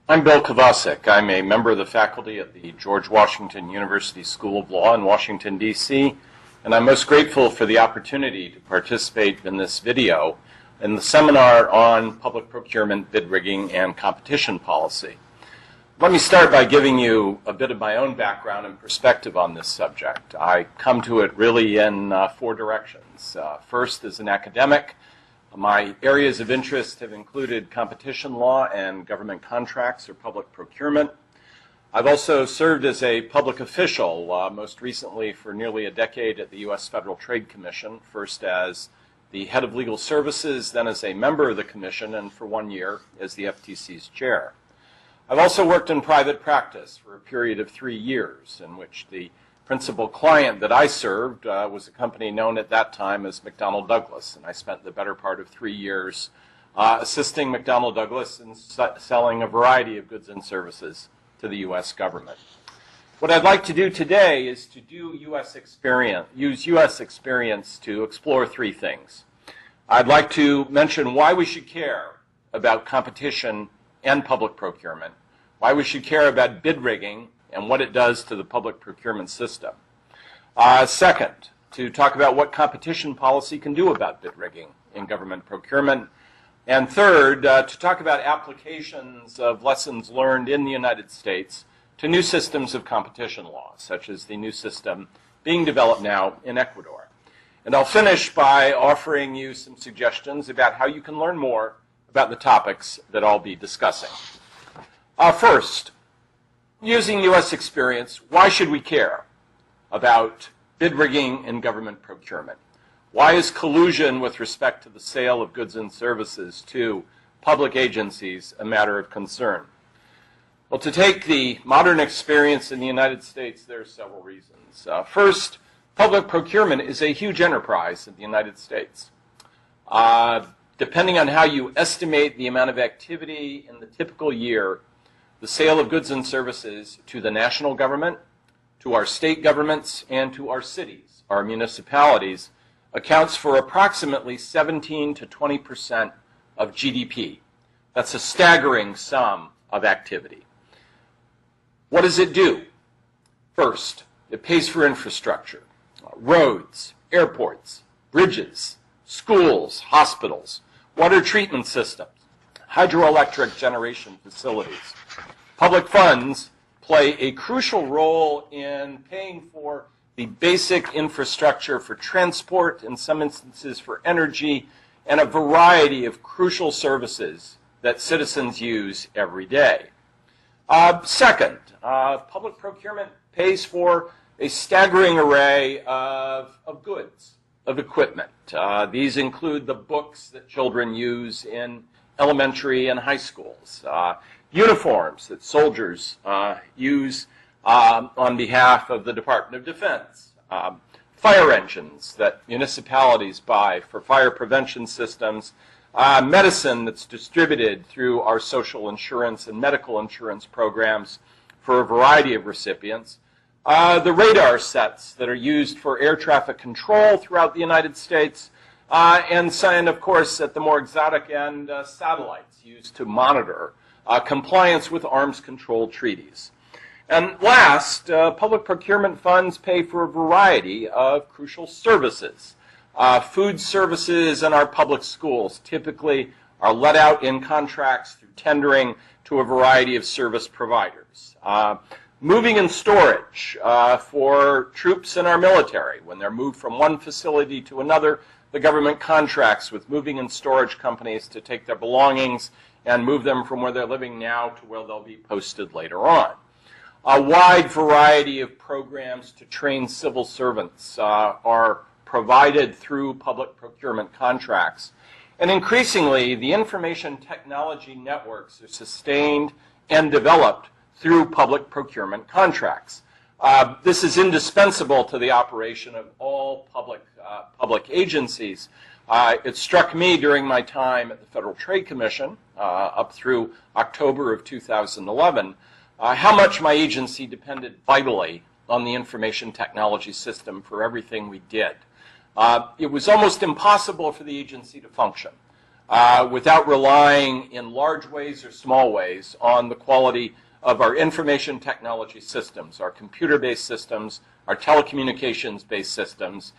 I'm Bill Kovacic. I'm a member of the faculty at the George Washington University School of Law in Washington, D.C., and I'm most grateful for the opportunity to participate in this video in the seminar on public procurement, bid rigging, and competition policy. Let me start by giving you a bit of my own background and perspective on this subject. I come to it really in four directions. First, as an academic, my areas of interest have included competition law and government contracts or public procurement. I've also served as a public official, most recently for nearly a decade at the U.S. Federal Trade Commission, first as the head of legal services, then as a member of the commission, and for 1 year as the FTC's chair. I've also worked in private practice for a period of 3 years, in which the principal client that I served was a company known at that time as McDonnell Douglas, and I spent the better part of 3 years assisting McDonnell Douglas in selling a variety of goods and services to the U.S. government. What I'd like to do today is to use U.S. experience to explore three things. I'd like to mention why we should care about competition and public procurement, why we should care about bid rigging and what it does to the public procurement system. Second, to talk about what competition policy can do about bid rigging in government procurement. And third, to talk about applications of lessons learned in the United States to new systems of competition law, such as the new system being developed now in Ecuador. And I'll finish by offering you some suggestions about how you can learn more about the topics that I'll be discussing. First, using U.S. experience, why should we care about bid rigging in government procurement? Why is collusion with respect to the sale of goods and services to public agencies a matter of concern? Well, to take the modern experience in the United States, there are several reasons. First, public procurement is a huge enterprise in the United States. Depending on how you estimate the amount of activity in the typical year, the sale of goods and services to the national government, to our state governments, and to our cities, our municipalities, accounts for approximately 17 to 20% of GDP. That's a staggering sum of activity. What does it do? First, it pays for infrastructure, roads, airports, bridges, schools, hospitals, water treatment systems, hydroelectric generation facilities. Public funds play a crucial role in paying for the basic infrastructure for transport, in some instances for energy, and a variety of crucial services that citizens use every day. Second, public procurement pays for a staggering array of goods, of equipment. These include the books that children use in elementary and high schools, uniforms that soldiers use on behalf of the Department of Defense, fire engines that municipalities buy for fire prevention systems, medicine that's distributed through our social insurance and medical insurance programs for a variety of recipients, the radar sets that are used for air traffic control throughout the United States, and of course, at the more exotic end, satellites used to monitor compliance with arms control treaties. And last, public procurement funds pay for a variety of crucial services. Food services in our public schools typically are let out in contracts through tendering to a variety of service providers. Moving and storage for troops in our military. When they're moved from one facility to another, the government contracts with moving and storage companies to take their belongings and move them from where they're living now to where they'll be posted later on. A wide variety of programs to train civil servants are provided through public procurement contracts. And increasingly, the information technology networks are sustained and developed through public procurement contracts. This is indispensable to the operation of all public agencies. It struck me during my time at the Federal Trade Commission up through October of 2011 how much my agency depended vitally on the information technology system for everything we did. It was almost impossible for the agency to function without relying in large ways or small ways on the quality of our information technology systems, our computer-based systems, our telecommunications-based systems.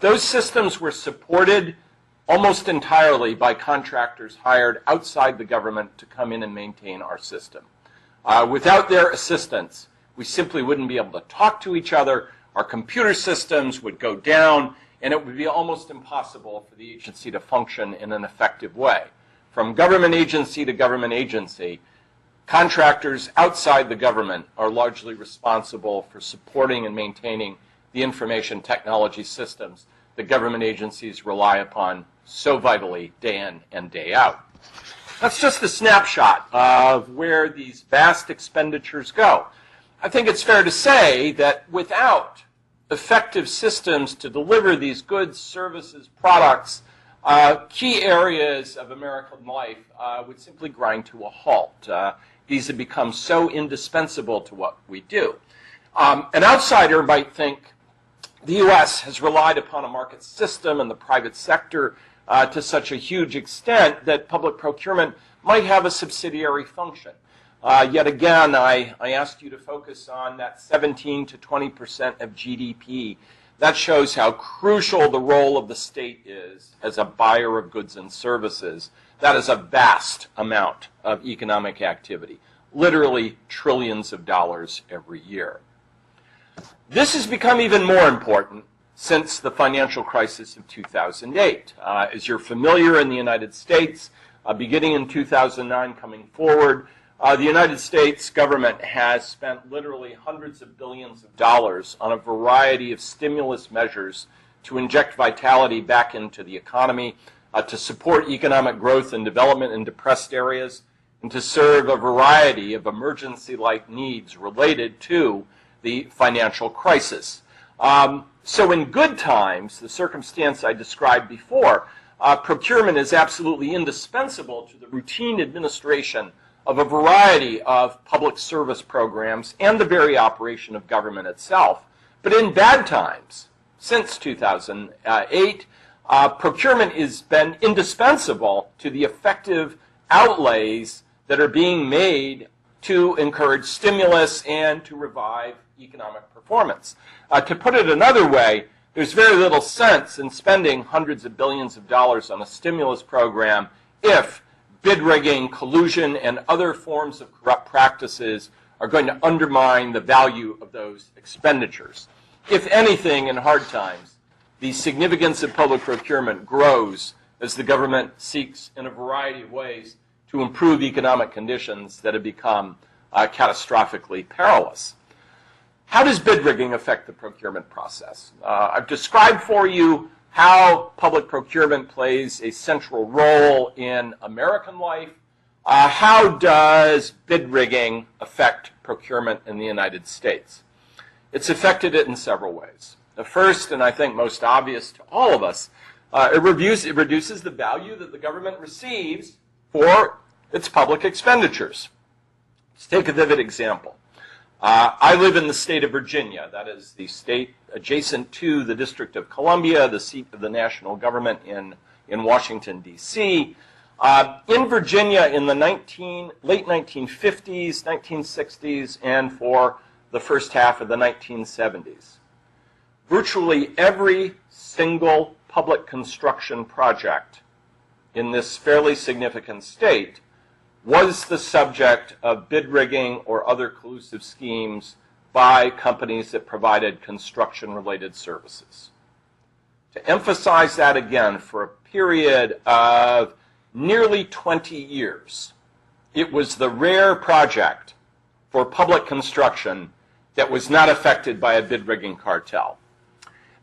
Those systems were supported almost entirely by contractors hired outside the government to come in and maintain our system. Without their assistance, we simply wouldn't be able to talk to each other, our computer systems would go down, and it would be almost impossible for the agency to function in an effective way. From government agency to government agency, contractors outside the government are largely responsible for supporting and maintaining the information technology systems that government agencies rely upon so vitally day in and day out. That's just a snapshot of where these vast expenditures go. I think it's fair to say that without effective systems to deliver these goods, services, products, key areas of American life would simply grind to a halt. These have become so indispensable to what we do. An outsider might think the U.S. has relied upon a market system and the private sector to such a huge extent that public procurement might have a subsidiary function. Yet again, I asked you to focus on that 17 to 20% of GDP. That shows how crucial the role of the state is as a buyer of goods and services. That is a vast amount of economic activity, literally trillions of dollars every year. This has become even more important since the financial crisis of 2008. As you're familiar, in the United States, beginning in 2009 coming forward, the United States government has spent literally hundreds of billions of dollars on a variety of stimulus measures to inject vitality back into the economy, to support economic growth and development in depressed areas, and to serve a variety of emergency-like needs related to the financial crisis. So in good times, the circumstance I described before, procurement is absolutely indispensable to the routine administration of a variety of public service programs and the very operation of government itself. But in bad times, since 2008, procurement has been indispensable to the effective outlays that are being made to encourage stimulus and to revive economic performance. To put it another way, there's very little sense in spending hundreds of billions of dollars on a stimulus program if bid rigging, collusion, and other forms of corrupt practices are going to undermine the value of those expenditures. If anything, in hard times, the significance of public procurement grows as the government seeks in a variety of ways to improve economic conditions that have become catastrophically perilous. How does bid rigging affect the procurement process? I've described for you how public procurement plays a central role in American life. How does bid rigging affect procurement in the United States? It's affected it in several ways. The first, and I think most obvious to all of us, it reduces the value that the government receives for its public expenditures. Let's take a vivid example. I live in the state of Virginia. That is the state adjacent to the District of Columbia, the seat of the national government in Washington, D.C. In Virginia in the late 1950s, 1960s, and for the first half of the 1970s, virtually every single public construction project in this fairly significant state was the subject of bid rigging or other collusive schemes by companies that provided construction-related services. To emphasize that again, for a period of nearly 20 years, it was the rare project for public construction that was not affected by a bid rigging cartel.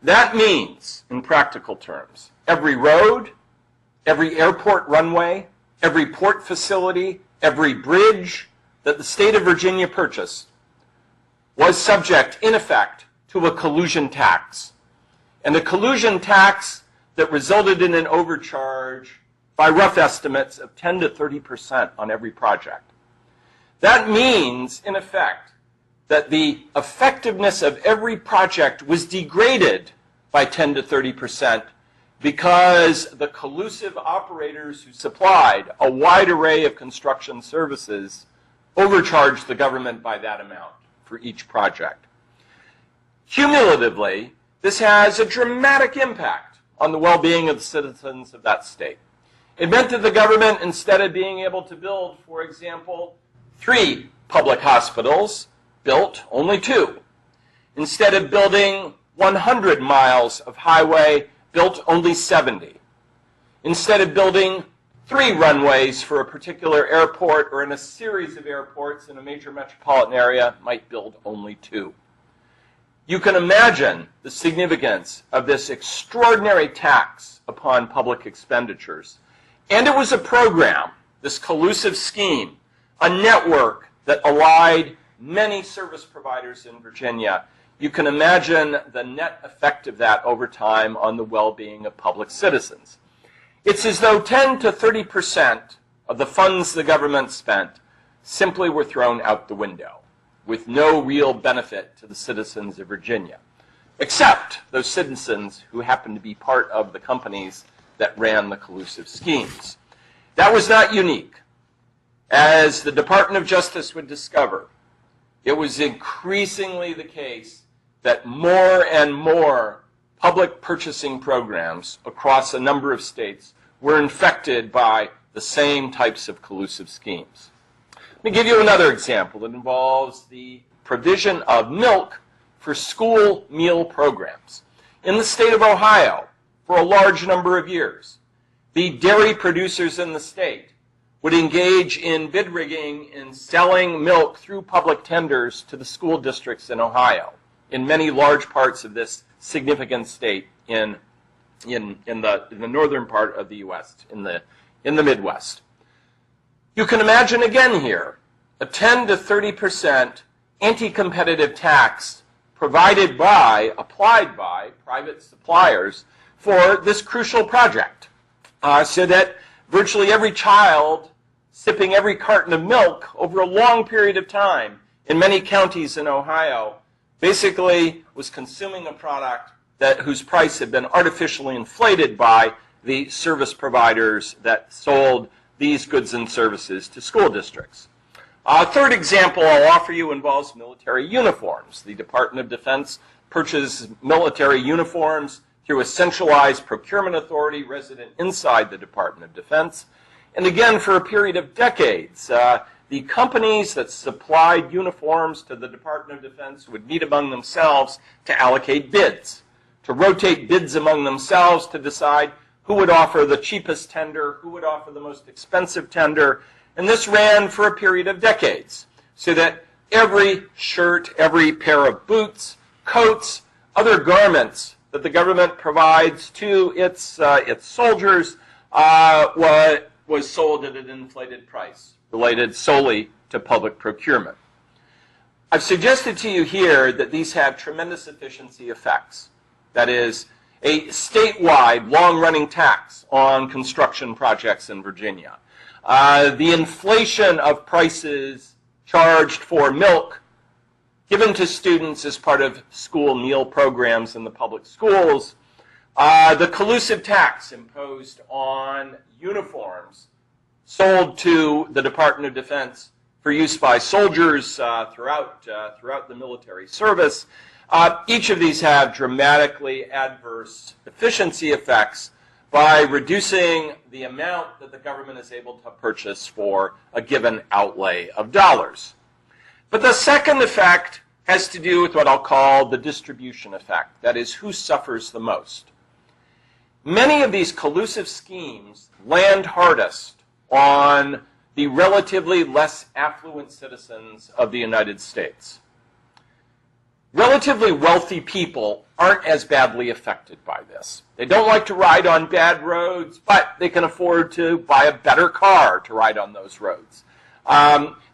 That means, in practical terms, every road, every airport runway, every port facility, every bridge that the state of Virginia purchased was subject, in effect, to a collusion tax. And a collusion tax that resulted in an overcharge by rough estimates of 10 to 30% on every project. That means, in effect, that the effectiveness of every project was degraded by 10 to 30% because the collusive operators who supplied a wide array of construction services overcharged the government by that amount for each project. Cumulatively, this has a dramatic impact on the well-being of the citizens of that state. It meant that the government, instead of being able to build, for example, 3 public hospitals, built only 2. Instead of building 100 miles of highway, built only 70. Instead of building 3 runways for a particular airport or in a series of airports in a major metropolitan area, might build only 2. You can imagine the significance of this extraordinary tax upon public expenditures. And it was a program, this collusive scheme, a network that allied many service providers in Virginia. You can imagine the net effect of that over time on the well-being of public citizens. It's as though 10 to 30% of the funds the government spent simply were thrown out the window, with no real benefit to the citizens of Virginia, except those citizens who happened to be part of the companies that ran the collusive schemes. That was not unique. As the Department of Justice would discover, it was increasingly the case that more and more public purchasing programs across a number of states were infected by the same types of collusive schemes. Let me give you another example that involves the provision of milk for school meal programs. In the state of Ohio, for a large number of years, the dairy producers in the state would engage in bid rigging in selling milk through public tenders to the school districts in Ohio, in many large parts of this significant state in the northern part of the U.S., in the Midwest. You can imagine again here a 10 to 30% anti-competitive tax applied by private suppliers for this crucial project, so that virtually every child sipping every carton of milk over a long period of time in many counties in Ohio basically was consuming a product whose price had been artificially inflated by the service providers that sold these goods and services to school districts. A third example I'll offer you involves military uniforms. The Department of Defense purchases military uniforms through a centralized procurement authority resident inside the Department of Defense. And again, for a period of decades, the companies that supplied uniforms to the Department of Defense would meet among themselves to allocate bids, to rotate bids among themselves to decide who would offer the cheapest tender, who would offer the most expensive tender. And this ran for a period of decades, so that every shirt, every pair of boots, coats, other garments that the government provides to its soldiers was sold at an inflated price, related solely to public procurement. I've suggested to you here that these have tremendous efficiency effects. That is, a statewide, long-running tax on construction projects in Virginia. The inflation of prices charged for milk given to students as part of school meal programs in the public schools, the collusive tax imposed on uniforms sold to the Department of Defense for use by soldiers throughout the military service. Each of these have dramatically adverse efficiency effects by reducing the amount that the government is able to purchase for a given outlay of dollars. But the second effect has to do with what I'll call the distribution effect. That is, who suffers the most. Many of these collusive schemes land hardest on the relatively less affluent citizens of the United States. Relatively wealthy people aren't as badly affected by this. They don't like to ride on bad roads, but they can afford to buy a better car to ride on those roads.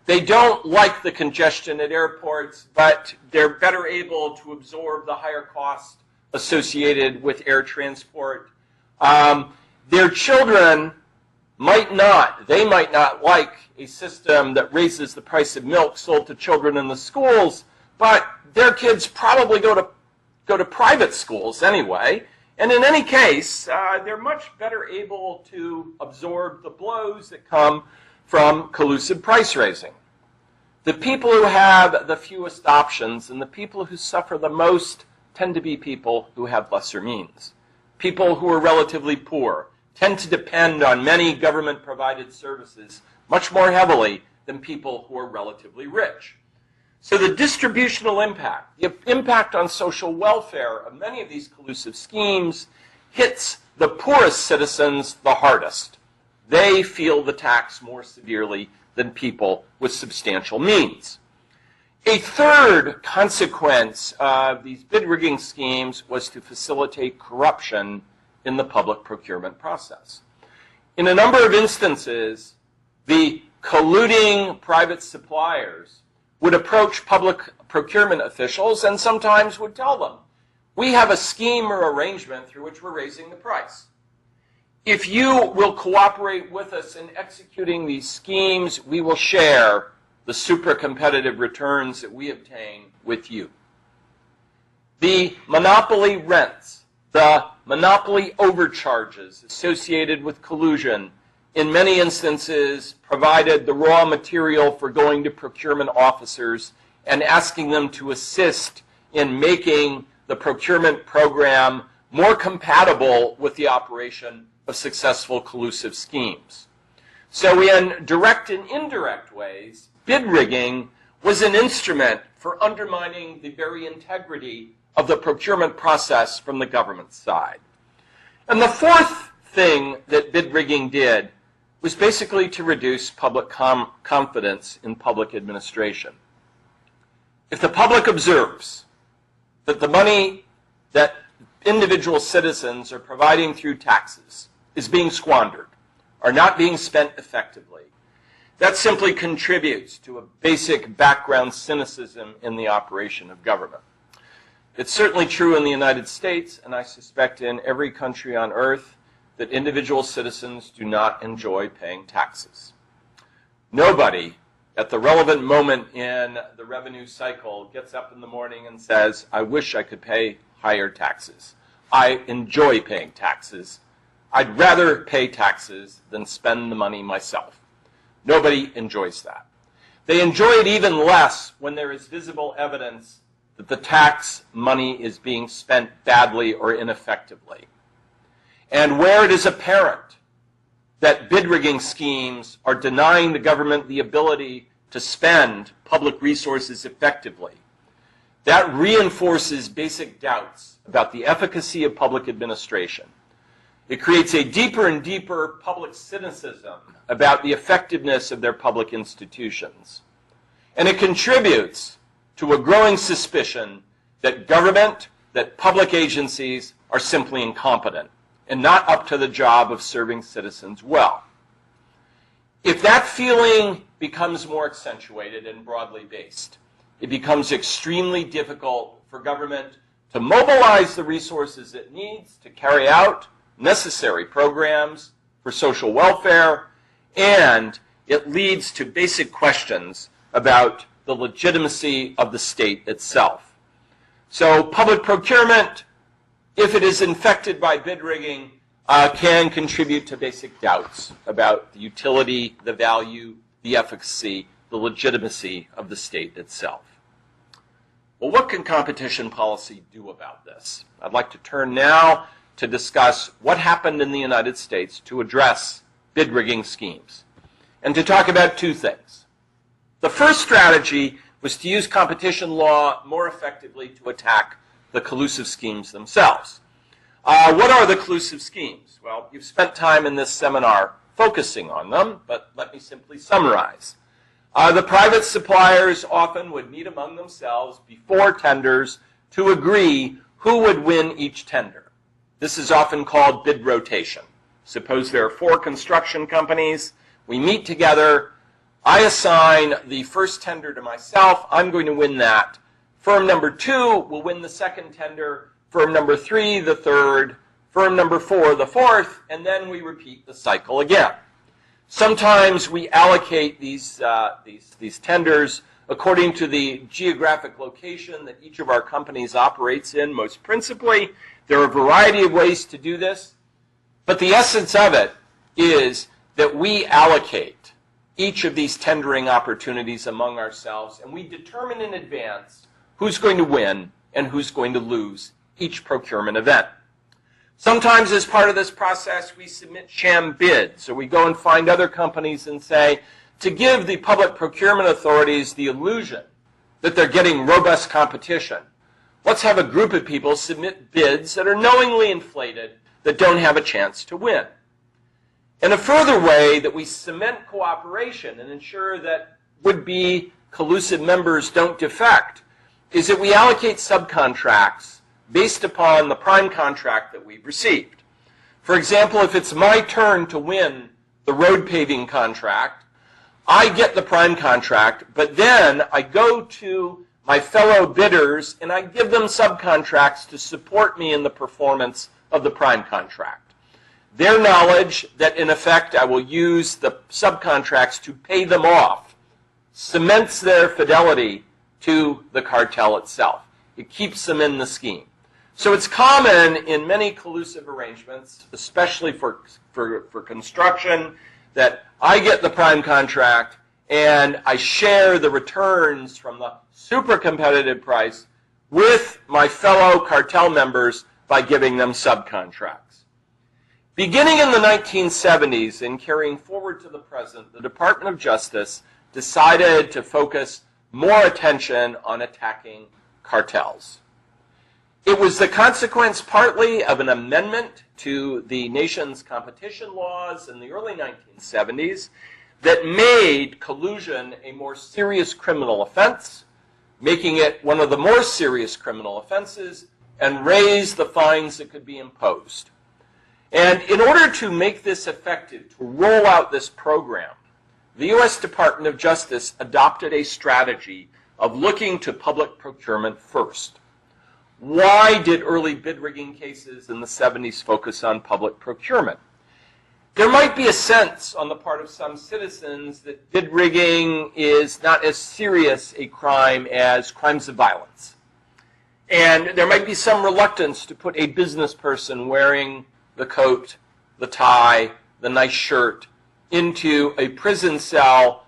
They don't like the congestion at airports, but they're better able to absorb the higher cost associated with air transport. Their children might not like a system that raises the price of milk sold to children in the schools, but their kids probably go to private schools anyway, And in any case, they're much better able to absorb the blows that come from collusive price raising. The people who have the fewest options and the people who suffer the most tend to be people who have lesser means. People who are relatively poor tend to depend on many government-provided services much more heavily than people who are relatively rich. So the distributional impact, the impact on social welfare of many of these collusive schemes hits the poorest citizens the hardest. They feel the tax more severely than people with substantial means. A third consequence of these bid rigging schemes was to facilitate corruption in the public procurement process. In a number of instances, the colluding private suppliers would approach public procurement officials and sometimes would tell them, we have a scheme or arrangement through which we're raising the price. If you will cooperate with us in executing these schemes, we will share the super competitive returns that we obtain with you. The monopoly rents, the monopoly overcharges associated with collusion in many instances provided the raw material for going to procurement officers and asking them to assist in making the procurement program more compatible with the operation of successful collusive schemes. So in direct and indirect ways, bid rigging was an instrument for undermining the very integrity of the procurement process from the government side. And the fourth thing that bid rigging did was basically to reduce public confidence in public administration. If the public observes that the money that individual citizens are providing through taxes is being squandered, are not being spent effectively, that simply contributes to a basic background cynicism in the operation of government. It's certainly true in the United States, and I suspect in every country on earth, that individual citizens do not enjoy paying taxes. Nobody at the relevant moment in the revenue cycle gets up in the morning and says, I wish I could pay higher taxes. I enjoy paying taxes. I'd rather pay taxes than spend the money myself. Nobody enjoys that. They enjoy it even less when there is visible evidence that the tax money is being spent badly or ineffectively. And where it is apparent that bid rigging schemes are denying the government the ability to spend public resources effectively, that reinforces basic doubts about the efficacy of public administration. It creates a deeper and deeper public cynicism about the effectiveness of their public institutions. And it contributes to a growing suspicion that government, that public agencies are simply incompetent and not up to the job of serving citizens well. If that feeling becomes more accentuated and broadly based, it becomes extremely difficult for government to mobilize the resources it needs to carry out necessary programs for social welfare, and it leads to basic questions about the legitimacy of the state itself. So public procurement, if it is infected by bid rigging, can contribute to basic doubts about the utility, the value, the efficacy, the legitimacy of the state itself. Well, what can competition policy do about this? I'd like to turn now to discuss what happened in the United States to address bid rigging schemes, and to talk about two things. The first strategy was to use competition law more effectively to attack the collusive schemes themselves. What are the collusive schemes? Well, you've spent time in this seminar focusing on them, but let me simply summarize. The private suppliers often would meet among themselves before tenders to agree who would win each tender. This is often called bid rotation. Suppose there are 4 construction companies. We meet together. I assign the first tender to myself. I'm going to win that. Firm number 2 will win the second tender. Firm number 3, the third. Firm number 4, the fourth. And then we repeat the cycle again. Sometimes we allocate these tenders according to the geographic location that each of our companies operates in, most principally. There are a variety of ways to do this, but the essence of it is that we allocate each of these tendering opportunities among ourselves, and we determine in advance who's going to win and who's going to lose each procurement event. Sometimes as part of this process, we submit sham bids, or we go and find other companies and say, to give the public procurement authorities the illusion that they're getting robust competition, let's have a group of people submit bids that are knowingly inflated that don't have a chance to win. And a further way that we cement cooperation and ensure that would-be collusive members don't defect is that we allocate subcontracts based upon the prime contract that we've received. For example, if it's my turn to win the road paving contract, I get the prime contract, but then I go to my fellow bidders and I give them subcontracts to support me in the performance of the prime contract. Their knowledge that, in effect, I will use the subcontracts to pay them off cements their fidelity to the cartel itself. It keeps them in the scheme. So it's common in many collusive arrangements, especially for construction, that I get the prime contract and I share the returns from the super competitive price with my fellow cartel members by giving them subcontracts. Beginning in the 1970s and carrying forward to the present, the Department of Justice decided to focus more attention on attacking cartels. It was the consequence partly of an amendment to the nation's competition laws in the early 1970s that made collusion a more serious criminal offense, making it one of the more serious criminal offenses, and raised the fines that could be imposed. And in order to make this effective, to roll out this program, the U.S. Department of Justice adopted a strategy of looking to public procurement first. Why did early bid rigging cases in the 70s focus on public procurement? There might be a sense on the part of some citizens that bid rigging is not as serious a crime as crimes of violence. And there might be some reluctance to put a business person wearing the coat, the tie, the nice shirt into a prison cell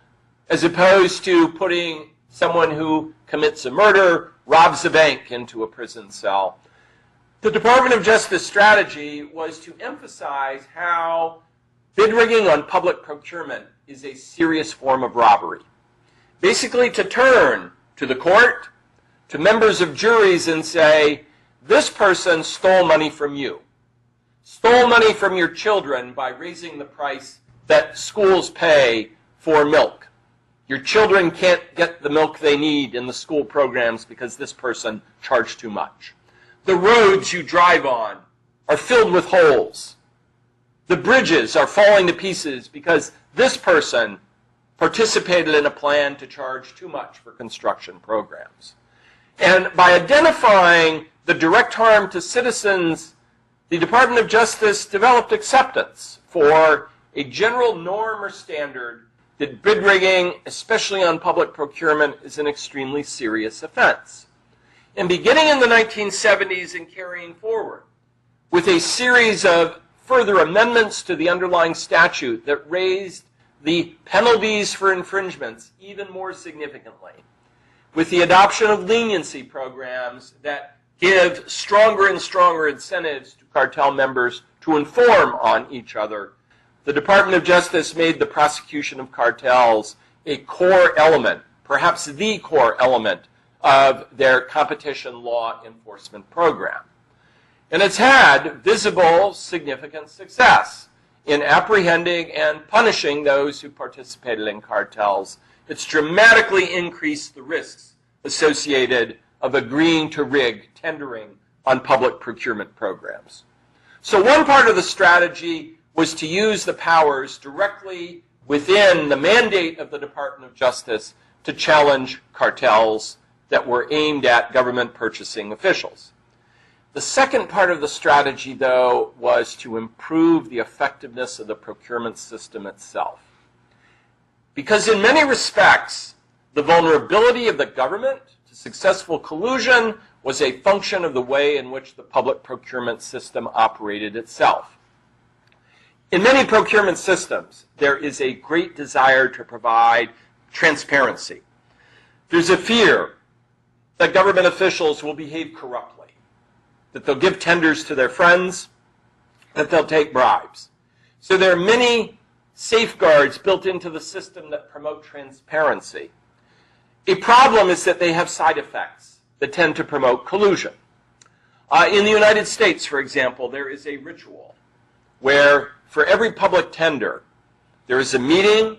as opposed to putting someone who commits a murder, robs a bank into a prison cell. The Department of Justice strategy was to emphasize how bid rigging on public procurement is a serious form of robbery. Basically to turn to the court, to members of juries and say, this person stole money from you, stole money from your children by raising the price that schools pay for milk. Your children can't get the milk they need in the school programs because this person charged too much. The roads you drive on are filled with holes. The bridges are falling to pieces because this person participated in a plan to charge too much for construction programs. And by identifying the direct harm to citizens, the Department of Justice developed acceptance for a general norm or standard that bid rigging, especially on public procurement, is an extremely serious offense. And beginning in the 1970s and carrying forward, with a series of further amendments to the underlying statute that raised the penalties for infringements even more significantly, with the adoption of leniency programs that give stronger and stronger incentives to cartel members to inform on each other, the Department of Justice made the prosecution of cartels a core element, perhaps the core element, of their competition law enforcement program. And it's had visible, significant success in apprehending and punishing those who participated in cartels. It's dramatically increased the risks associated of agreeing to rig tendering on public procurement programs. So one part of the strategy was to use the powers directly within the mandate of the Department of Justice to challenge cartels that were aimed at government purchasing officials. The second part of the strategy, though, was to improve the effectiveness of the procurement system itself. Because in many respects, The vulnerability of the government to successful collusion was a function of the way in which the public procurement system operated itself. In many procurement systems, there is a great desire to provide transparency. There's a fear that government officials will behave corruptly, that they'll give tenders to their friends, that they'll take bribes. So there are many safeguards built into the system that promote transparency. A problem is that they have side effects that tend to promote collusion. In the United States, for example, there is a ritual where for every public tender, there is a meeting,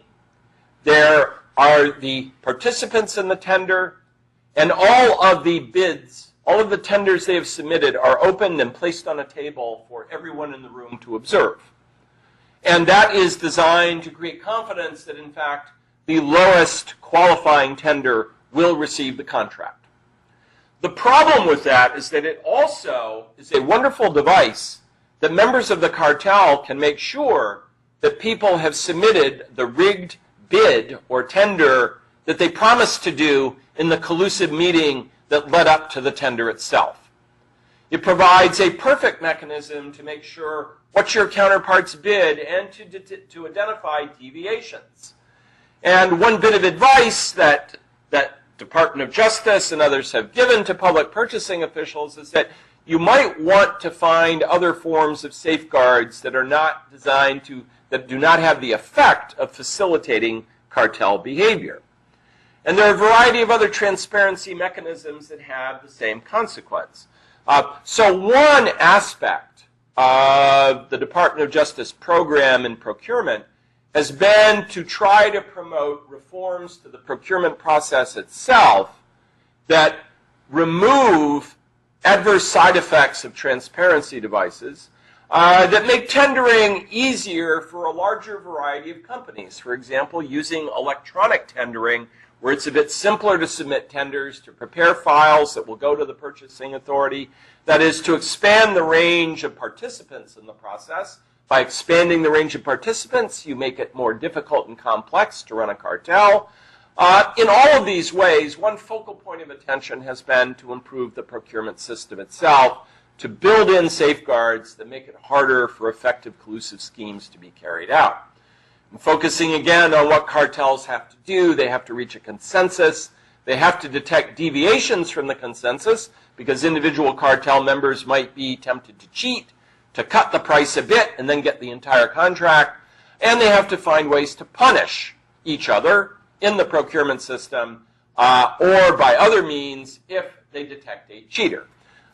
there are the participants in the tender, and all of the bids, all of the tenders they have submitted are opened and placed on a table for everyone in the room to observe. And that is designed to create confidence that, in fact, the lowest qualifying tender will receive the contract. The problem with that is that it also is a wonderful device that members of the cartel can make sure that people have submitted the rigged bid or tender that they promised to do in the collusive meeting that led up to the tender itself. It provides a perfect mechanism to make sure what your counterparts bid and to identify deviations. And one bit of advice that Department of Justice and others have given to public purchasing officials is that you might want to find other forms of safeguards that are not designed to, that do not have the effect of facilitating cartel behavior. And there are a variety of other transparency mechanisms that have the same consequence. So one aspect of the Department of Justice program in procurement has been to try to promote reforms to the procurement process itself that remove adverse side effects of transparency devices that make tendering easier for a larger variety of companies. For example, using electronic tendering, where it's a bit simpler to submit tenders, to prepare files that will go to the purchasing authority. That is, to expand the range of participants in the process. By expanding the range of participants, you make it more difficult and complex to run a cartel. In all of these ways, one focal point of attention has been to improve the procurement system itself, to build in safeguards that make it harder for effective collusive schemes to be carried out. And focusing again on what cartels have to do, they have to reach a consensus. They have to detect deviations from the consensus, because individual cartel members might be tempted to cheat, to cut the price a bit and then get the entire contract. And they have to find ways to punish each other in the procurement system or by other means if they detect a cheater.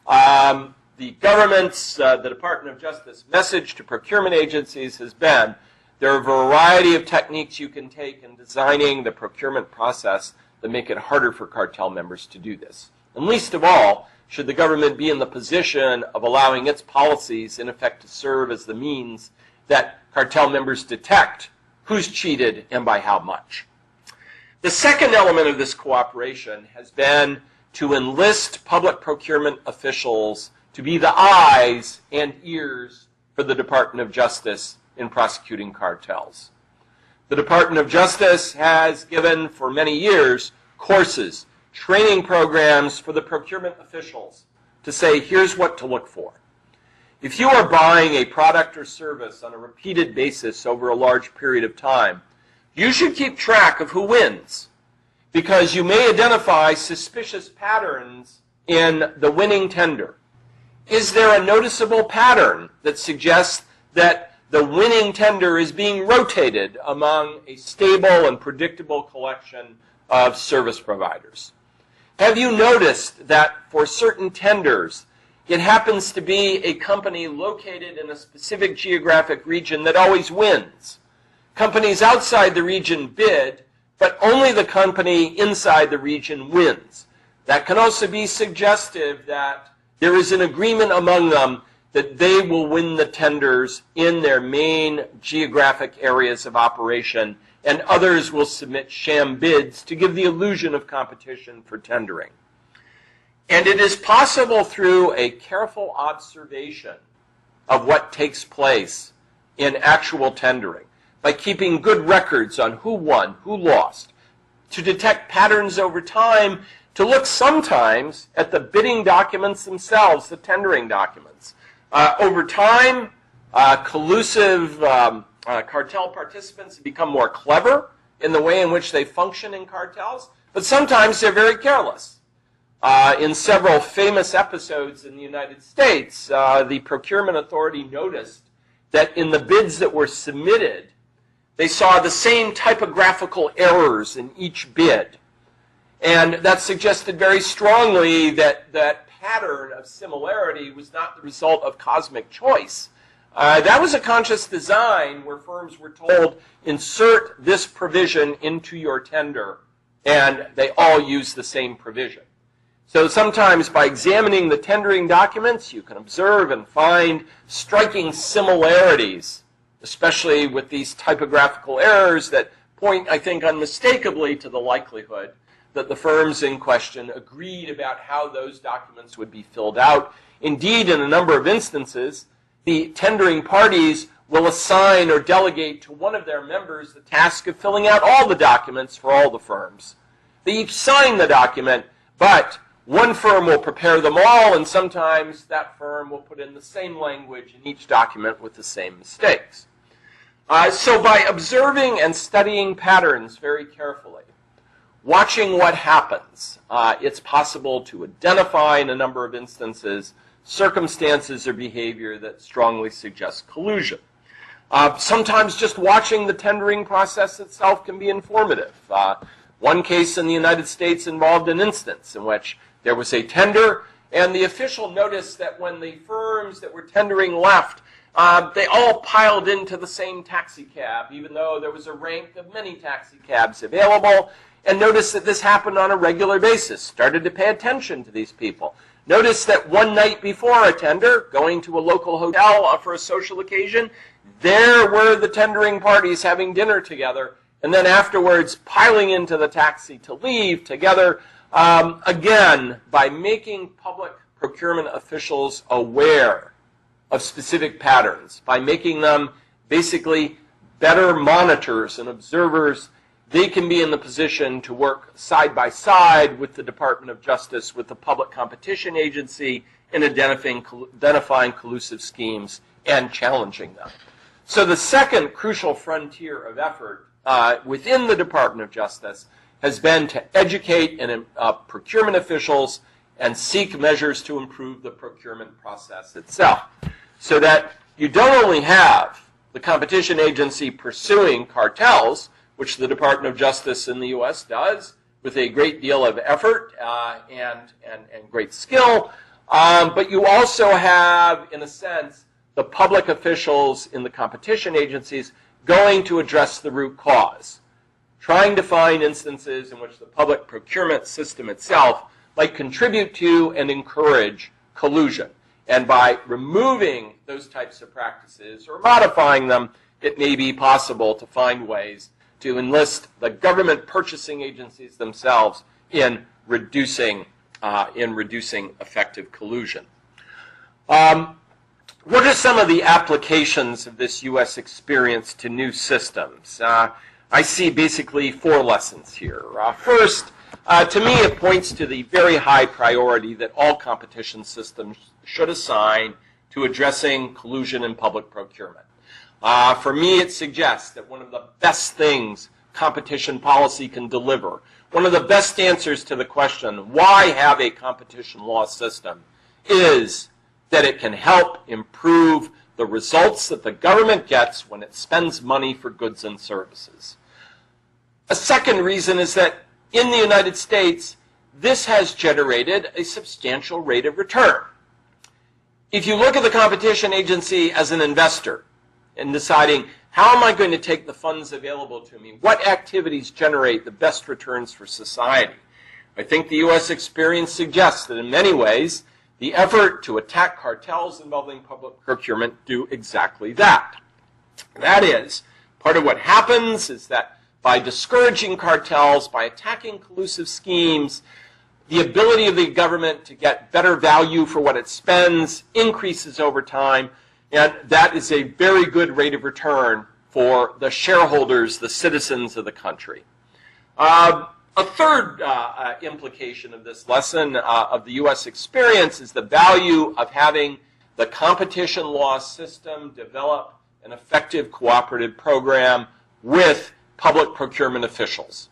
The government's, the Department of Justice message to procurement agencies has been there are a variety of techniques you can take in designing the procurement process that make it harder for cartel members to do this. And least of all, should the government be in the position of allowing its policies, in effect, to serve as the means that cartel members detect who's cheated and by how much. The second element of this cooperation has been to enlist public procurement officials to be the eyes and ears for the Department of Justice in prosecuting cartels. The Department of Justice has given for many years courses, training programs for the procurement officials to say, here's what to look for. If you are buying a product or service on a repeated basis over a large period of time, you should keep track of who wins, because you may identify suspicious patterns in the winning tender. Is there a noticeable pattern that suggests that the winning tender is being rotated among a stable and predictable collection of service providers? Have you noticed that for certain tenders, it happens to be a company located in a specific geographic region that always wins? Companies outside the region bid, but only the company inside the region wins. That can also be suggestive that there is an agreement among them that they will win the tenders in their main geographic areas of operation, and others will submit sham bids to give the illusion of competition for tendering. And it is possible through a careful observation of what takes place in actual tendering, by keeping good records on who won, who lost, to detect patterns over time, to look sometimes at the bidding documents themselves, the tendering documents. Over time, collusive cartel participants become more clever in the way in which they function in cartels, but sometimes they're very careless. In several famous episodes in the United States, the procurement authority noticed that in the bids that were submitted, they saw the same typographical errors in each bid. And that suggested very strongly that that pattern of similarity was not the result of cosmic choice. That was a conscious design where firms were told, insert this provision into your tender, and they all use the same provision. So sometimes by examining the tendering documents, you can observe and find striking similarities, especially with these typographical errors that point, I think, unmistakably to the likelihood that the firms in question agreed about how those documents would be filled out. Indeed, in a number of instances, the tendering parties will assign or delegate to one of their members the task of filling out all the documents for all the firms. They each sign the document, but one firm will prepare them all, and sometimes that firm will put in the same language in each document with the same mistakes. So by observing and studying patterns very carefully, watching what happens, it's possible to identify in a number of instances circumstances or behavior that strongly suggests collusion. Sometimes just watching the tendering process itself can be informative. One case in the United States involved an instance in which there was a tender, and the official noticed that when the firms that were tendering left, they all piled into the same taxi cab, even though there was a rank of many taxi cabs available, and noticed that this happened on a regular basis, started to pay attention to these people. Noticed that one night before a tender, going to a local hotel for a social occasion, there were the tendering parties having dinner together, and then afterwards piling into the taxi to leave together. Again, by making public procurement officials aware of specific patterns, by making them basically better monitors and observers, they can be in the position to work side by side with the Department of Justice, with the Public Competition Agency, in identifying collusive schemes and challenging them. So the second crucial frontier of effort within the Department of Justice has been to educate procurement officials and seek measures to improve the procurement process itself, so that you don't only have the competition agency pursuing cartels, which the Department of Justice in the U.S. does with a great deal of effort and great skill, but you also have, in a sense, the public officials in the competition agencies going to address the root cause, trying to find instances in which the public procurement system itself might contribute to and encourage collusion. And by removing those types of practices or modifying them, it may be possible to find ways to enlist the government purchasing agencies themselves in reducing effective collusion. What are some of the applications of this U.S. experience to new systems? I see basically 4 lessons here. First, to me, it points to the very high priority that all competition systems should assign to addressing collusion in public procurement. For me, it suggests that one of the best things competition policy can deliver, one of the best answers to the question, why have a competition law system, is that it can help improve the results that the government gets when it spends money for goods and services. A second reason is that in the United States, this has generated a substantial rate of return. If you look at the competition agency as an investor in deciding, how am I going to take the funds available to me? What activities generate the best returns for society? I think the U.S. experience suggests that in many ways, the effort to attack cartels involving public procurement do exactly that. That is, part of what happens is that by discouraging cartels, by attacking collusive schemes, the ability of the government to get better value for what it spends increases over time, and that is a very good rate of return for the shareholders, the citizens of the country. A third implication of this lesson of the U.S. experience is the value of having the competition law system develop an effective cooperative program with public procurement officials.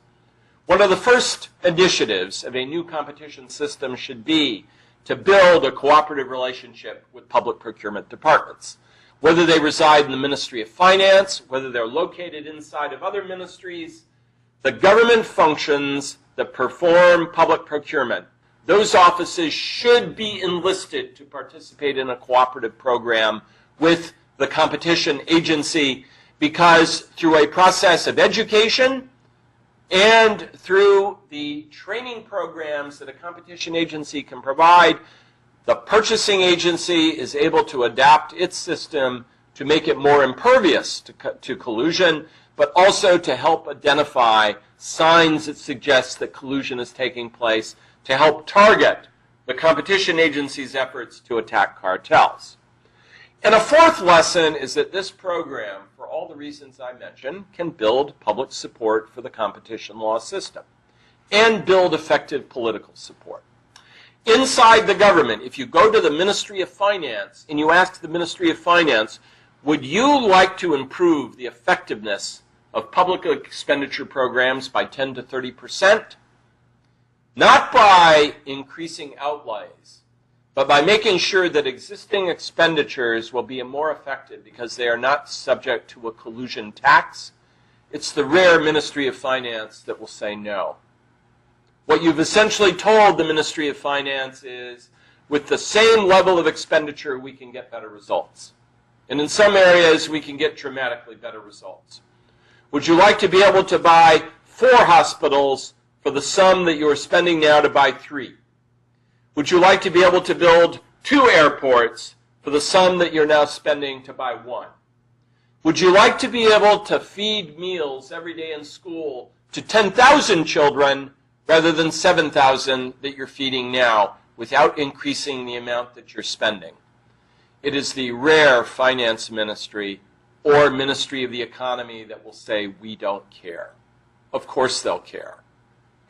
One of the first initiatives of a new competition system should be to build a cooperative relationship with public procurement departments. Whether they reside in the Ministry of Finance, whether they're located inside of other ministries, the government functions that perform public procurement, those offices should be enlisted to participate in a cooperative program with the competition agency, because through a process of education and through the training programs that a competition agency can provide, the purchasing agency is able to adapt its system to make it more impervious to collusion, but also to help identify signs that suggest that collusion is taking place, to help target the competition agency's efforts to attack cartels. And a fourth lesson is that this program, for all the reasons I mentioned, can build public support for the competition law system and build effective political support. Inside the government, if you go to the Ministry of Finance and you ask the Ministry of Finance, would you like to improve the effectiveness of public expenditure programs by 10 to 30%? Not by increasing outlays, but by making sure that existing expenditures will be more effective because they are not subject to a collusion tax. It's the rare Ministry of Finance that will say no. What you've essentially told the Ministry of Finance is, with the same level of expenditure, we can get better results. And in some areas, we can get dramatically better results. Would you like to be able to buy 4 hospitals for the sum that you are spending now to buy 3? Would you like to be able to build 2 airports for the sum that you're now spending to buy 1? Would you like to be able to feed meals every day in school to 10,000 children rather than 7,000 that you're feeding now without increasing the amount that you're spending? It is the rare finance ministry or Ministry of the Economy that will say, we don't care. Of course they'll care.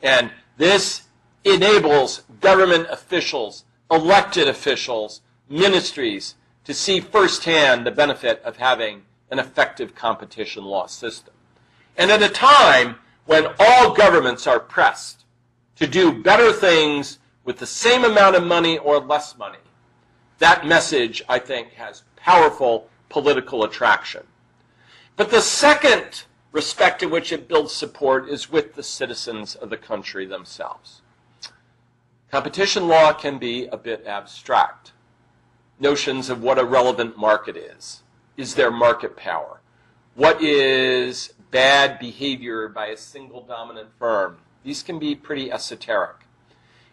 And this enables government officials, elected officials, ministries to see firsthand the benefit of having an effective competition law system. And at a time when all governments are pressed to do better things with the same amount of money or less money, that message, I think, has powerful political attraction. But the second respect in which it builds support is with the citizens of the country themselves. Competition law can be a bit abstract. Notions of what a relevant market is. Is there market power? What is bad behavior by a single dominant firm? These can be pretty esoteric.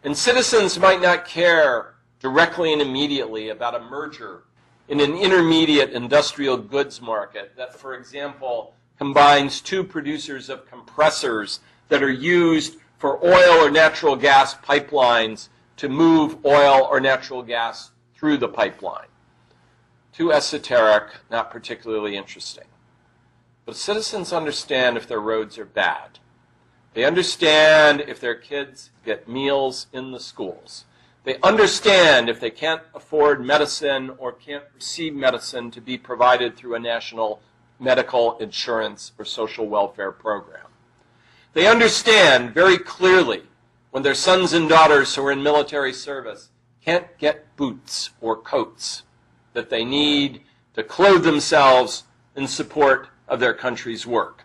And citizens might not care directly and immediately about a merger in an intermediate industrial goods market that, for example, combines 2 producers of compressors that are used for oil or natural gas pipelines to move oil or natural gas through the pipeline. Too esoteric, not particularly interesting. But citizens understand if their roads are bad. They understand if their kids get meals in the schools. They understand if they can't afford medicine or can't receive medicine to be provided through a national medical insurance or social welfare program. They understand very clearly when their sons and daughters who are in military service can't get boots or coats that they need to clothe themselves in support of their country's work.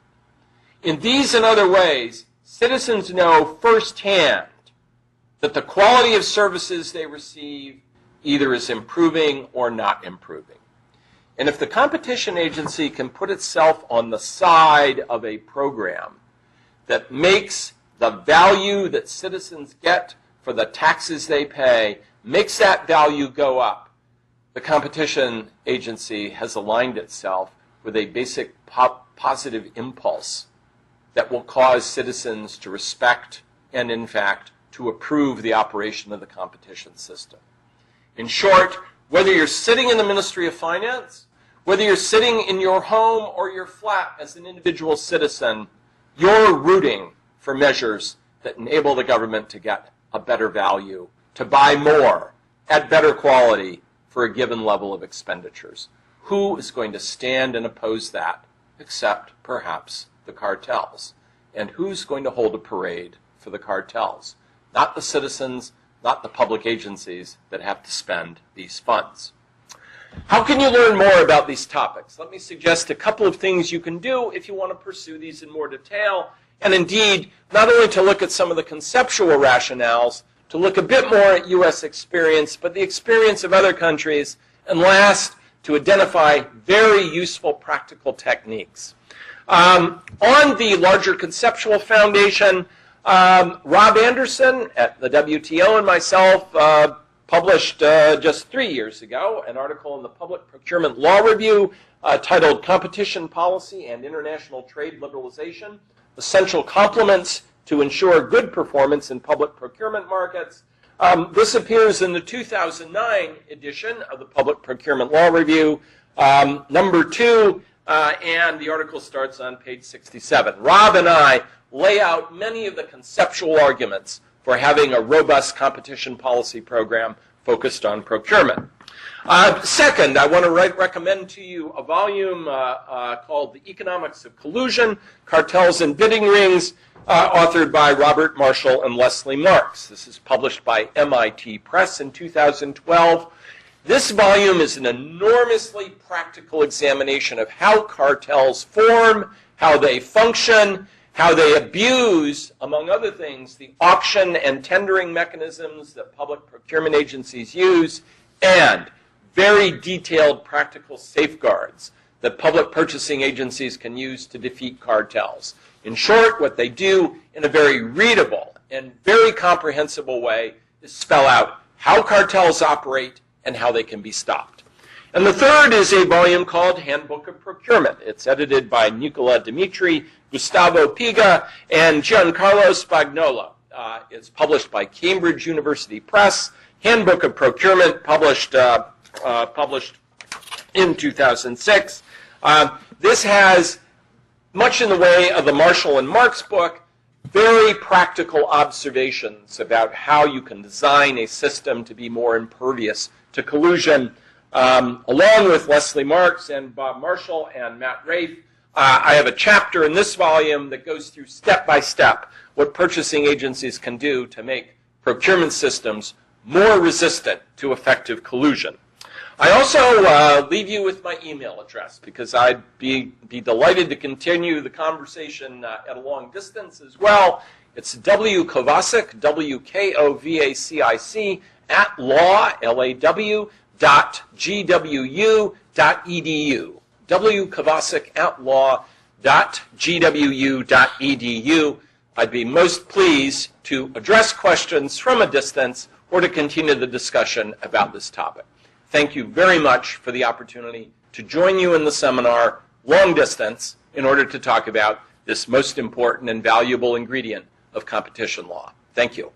In these and other ways, citizens know firsthand that the quality of services they receive either is improving or not improving. And if the competition agency can put itself on the side of a program that makes the value that citizens get for the taxes they pay, makes that value go up, the competition agency has aligned itself with a basic positive impulse that will cause citizens to respect and, in fact, to approve the operation of the competition system. In short, whether you're sitting in the Ministry of Finance, whether you're sitting in your home or your flat as an individual citizen, you're rooting for measures that enable the government to get a better value, to buy more at better quality for a given level of expenditures. Who is going to stand and oppose that except perhaps the cartels? And who's going to hold a parade for the cartels? Not the citizens, not the public agencies that have to spend these funds. How can you learn more about these topics? Let me suggest a couple of things you can do if you want to pursue these in more detail, and indeed, not only to look at some of the conceptual rationales, to look a bit more at U.S. experience, but the experience of other countries, and last, to identify very useful practical techniques. On the larger conceptual foundation, Rob Anderson at the WTO and myself published just 3 years ago an article in the Public Procurement Law Review titled Competition Policy and International Trade Liberalization, Essential Complements to Ensure Good Performance in Public Procurement Markets. This appears in the 2009 edition of the Public Procurement Law Review, number 2, and the article starts on page 67. Rob and I lay out many of the conceptual arguments for having a robust competition policy program focused on procurement. Second, I want to recommend to you a volume called The Economics of Collusion, Cartels and Bidding Rings, authored by Robert Marshall and Leslie Marks. This is published by MIT Press in 2012. This volume is an enormously practical examination of how cartels form, how they function, how they abuse, among other things, the auction and tendering mechanisms that public procurement agencies use, and very detailed practical safeguards that public purchasing agencies can use to defeat cartels. In short, what they do in a very readable and very comprehensible way is spell out how cartels operate and how they can be stopped. And the third is a volume called Handbook of Procurement. It's edited by Nicola Dimitri, Gustavo Piga, and Giancarlo Spagnuolo. It's published by Cambridge University Press. Handbook of Procurement, published in 2006. This has, much in the way of the Marshall and Marks book, very practical observations about how you can design a system to be more impervious to collusion. Along with Leslie Marks and Bob Marshall and Matt Rafe, I have a chapter in this volume that goes through step by step what purchasing agencies can do to make procurement systems more resistant to effective collusion. I also leave you with my email address because I'd be delighted to continue the conversation at a long distance as well. It's wkovacic, W-K-O-V-A-C-I-C, at law, L-A-W, .gwu.edu. wkovacic at law.gwu.edu. I'd be most pleased to address questions from a distance or to continue the discussion about this topic. Thank you very much for the opportunity to join you in the seminar, long distance, in order to talk about this most important and valuable ingredient of competition law. Thank you.